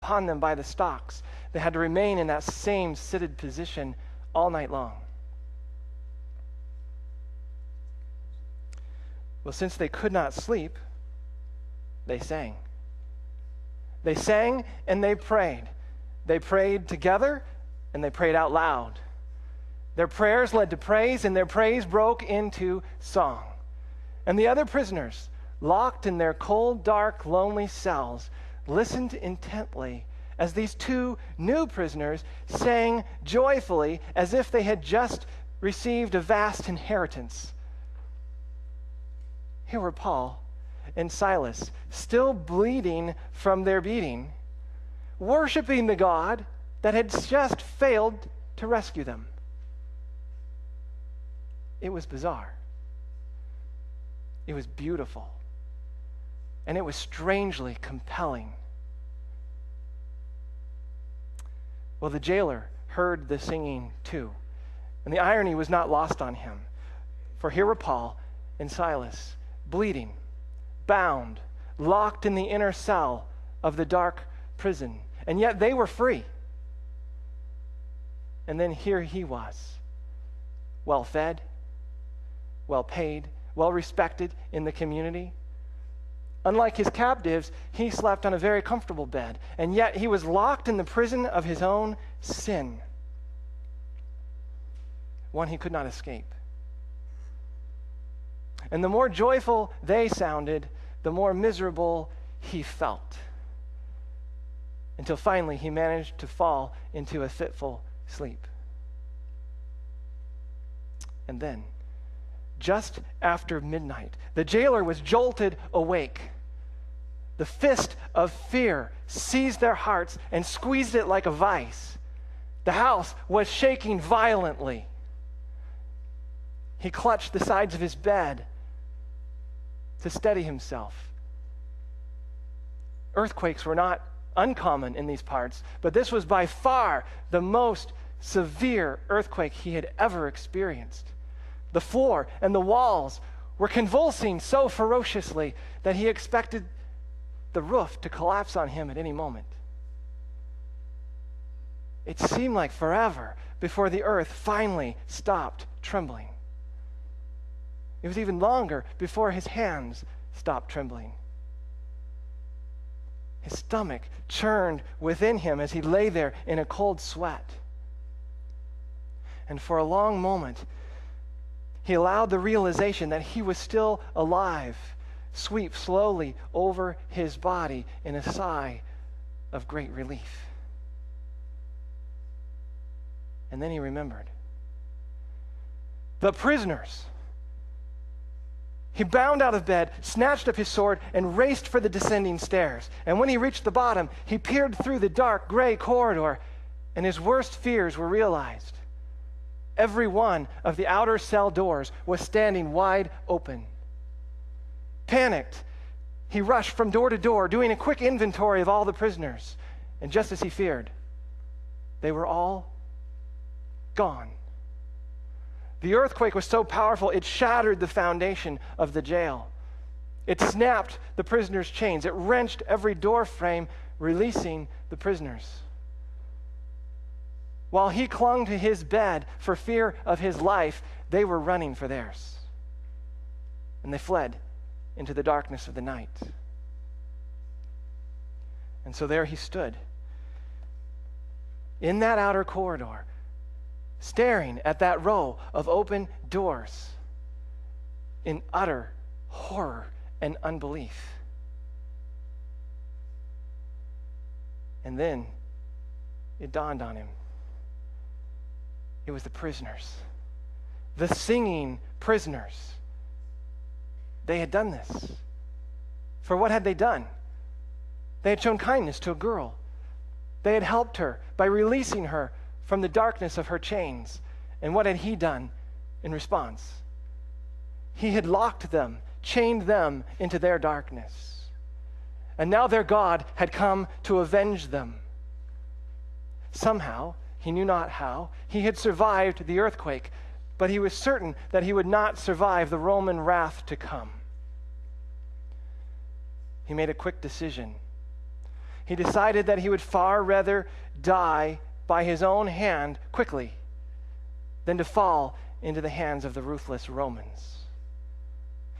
upon them by the stocks. They had to remain in that same seated position all night long. Well, since they could not sleep, they sang. They sang and they prayed. They prayed together and they prayed out loud. Their prayers led to praise, and their praise broke into song. And the other prisoners, locked in their cold, dark, lonely cells, listened intently as these two new prisoners sang joyfully as if they had just received a vast inheritance. Here were Paul and Silas, still bleeding from their beating, worshiping the God that had just failed to rescue them. It was bizarre. It was beautiful. And it was strangely compelling. Well, the jailer heard the singing too. And the irony was not lost on him. For here were Paul and Silas, bleeding, bound, locked in the inner cell of the dark prison. And yet they were free. And then here he was, well fed, well paid, well respected in the community. Unlike his captives, he slept on a very comfortable bed, and yet he was locked in the prison of his own sin, one he could not escape. And the more joyful they sounded, the more miserable he felt, until finally he managed to fall into a fitful sleep. And then, just after midnight, the jailer was jolted awake. The fist of fear seized their hearts and squeezed it like a vice. The house was shaking violently. He clutched the sides of his bed to steady himself. Earthquakes were not uncommon in these parts, but this was by far the most severe earthquake he had ever experienced. The floor and the walls were convulsing so ferociously that he expected the roof to collapse on him at any moment. It seemed like forever before the earth finally stopped trembling. It was even longer before his hands stopped trembling. His stomach churned within him as he lay there in a cold sweat. And for a long moment, he allowed the realization that he was still alive sweep slowly over his body in a sigh of great relief. And then he remembered. The prisoners. He bounded out of bed, snatched up his sword, and raced for the descending stairs. And when he reached the bottom, he peered through the dark, gray corridor, and his worst fears were realized. Every one of the outer cell doors was standing wide open. Panicked, he rushed from door to door, doing a quick inventory of all the prisoners. And just as he feared, they were all gone. The earthquake was so powerful, it shattered the foundation of the jail. It snapped the prisoners' chains. It wrenched every door frame, releasing the prisoners. While he clung to his bed for fear of his life, they were running for theirs. And they fled into the darkness of the night. And so there he stood in that outer corridor, staring at that row of open doors in utter horror and unbelief. And then it dawned on him. It was the prisoners, the singing prisoners. They had done this. For what had they done? They had shown kindness to a girl. They had helped her by releasing her from the darkness of her chains. And what had he done in response? He had locked them, chained them into their darkness. And now their God had come to avenge them. Somehow, he knew not how, he had survived the earthquake, but he was certain that he would not survive the Roman wrath to come. He made a quick decision. he decided that he would far rather die by his own hand quickly than to fall into the hands of the ruthless Romans.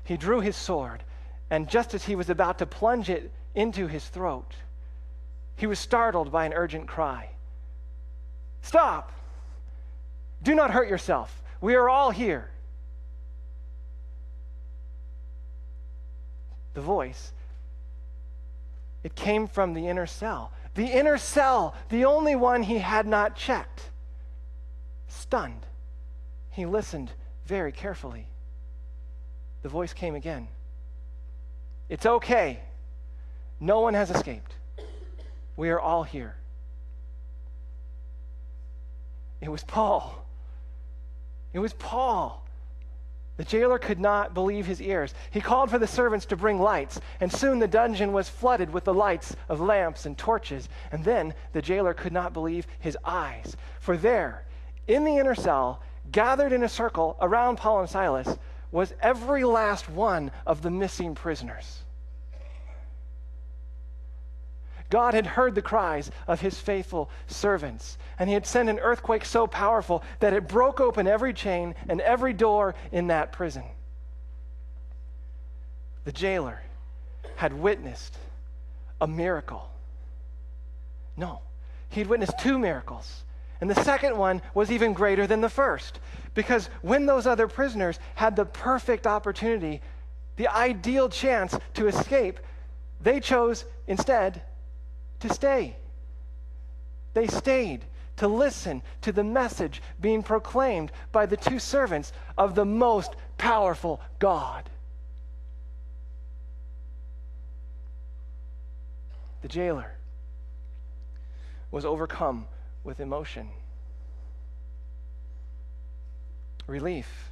He drew his sword, and just as he was about to plunge it into his throat, he was startled by an urgent cry. "Stop! Do not hurt yourself. We are all here." The voice, it came from the inner cell. The inner cell, the only one he had not checked. Stunned, he listened very carefully. The voice came again. "It's okay. No one has escaped. We are all here." It was Paul. It was Paul. The jailer could not believe his ears. He called for the servants to bring lights, and soon the dungeon was flooded with the lights of lamps and torches. And then the jailer could not believe his eyes. For there, in the inner cell, gathered in a circle around Paul and Silas, was every last one of the missing prisoners. God had heard the cries of his faithful servants, and he had sent an earthquake so powerful that it broke open every chain and every door in that prison. The jailer had witnessed a miracle. No, he'd witnessed two miracles, and the second one was even greater than the first, because when those other prisoners had the perfect opportunity, the ideal chance to escape, they chose instead to stay. They stayed to listen to the message being proclaimed by the two servants of the most powerful God. The jailer was overcome with emotion, relief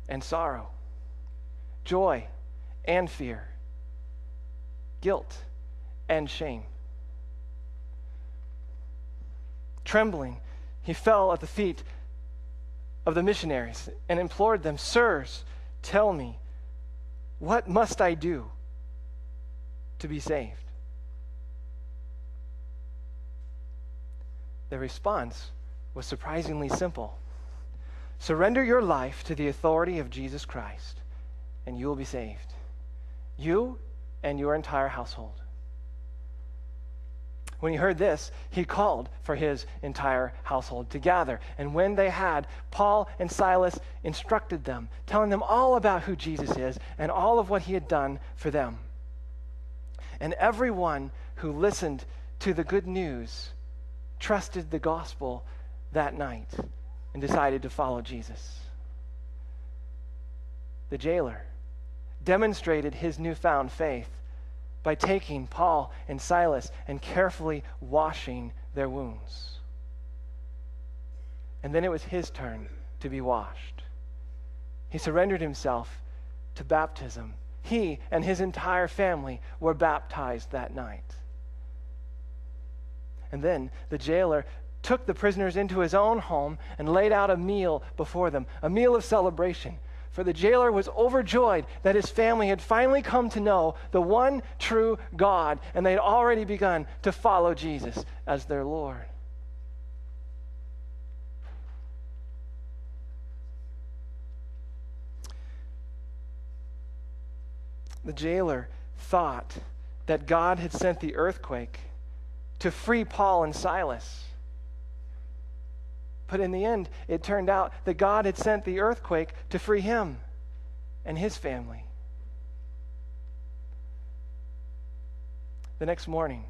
and sorrow, joy and fear, guilt and shame. Trembling, he fell at the feet of the missionaries and implored them, "Sirs, tell me, what must I do to be saved?" The response was surprisingly simple. Surrender your life to the authority of Jesus Christ, and you will be saved. You and your entire household. When he heard this, he called for his entire household to gather. And when they had, Paul and Silas instructed them, telling them all about who Jesus is and all of what he had done for them. And everyone who listened to the good news trusted the gospel that night and decided to follow Jesus. The jailer demonstrated his newfound faith by taking Paul and Silas and carefully washing their wounds. And then it was his turn to be washed. He surrendered himself to baptism. He and his entire family were baptized that night. And then the jailer took the prisoners into his own home and laid out a meal before them, a meal of celebration. For the jailer was overjoyed that his family had finally come to know the one true God, and they had already begun to follow Jesus as their Lord. The jailer thought that God had sent the earthquake to free Paul and Silas. But in the end, it turned out that God had sent the earthquake to free him and his family. The next morning,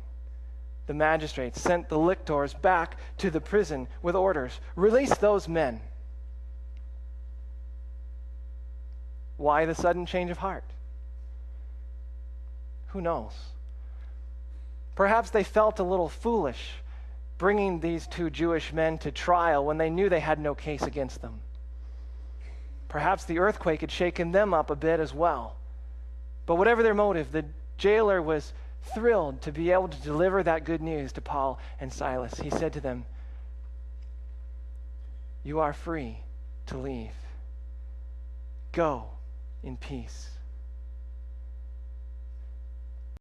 the magistrates sent the lictors back to the prison with orders, "Release those men." Why the sudden change of heart? Who knows? Perhaps they felt a little foolish bringing these two Jewish men to trial when they knew they had no case against them. Perhaps the earthquake had shaken them up a bit as well. But whatever their motive, the jailer was thrilled to be able to deliver that good news to Paul and Silas. He said to them, "You are free to leave. Go in peace."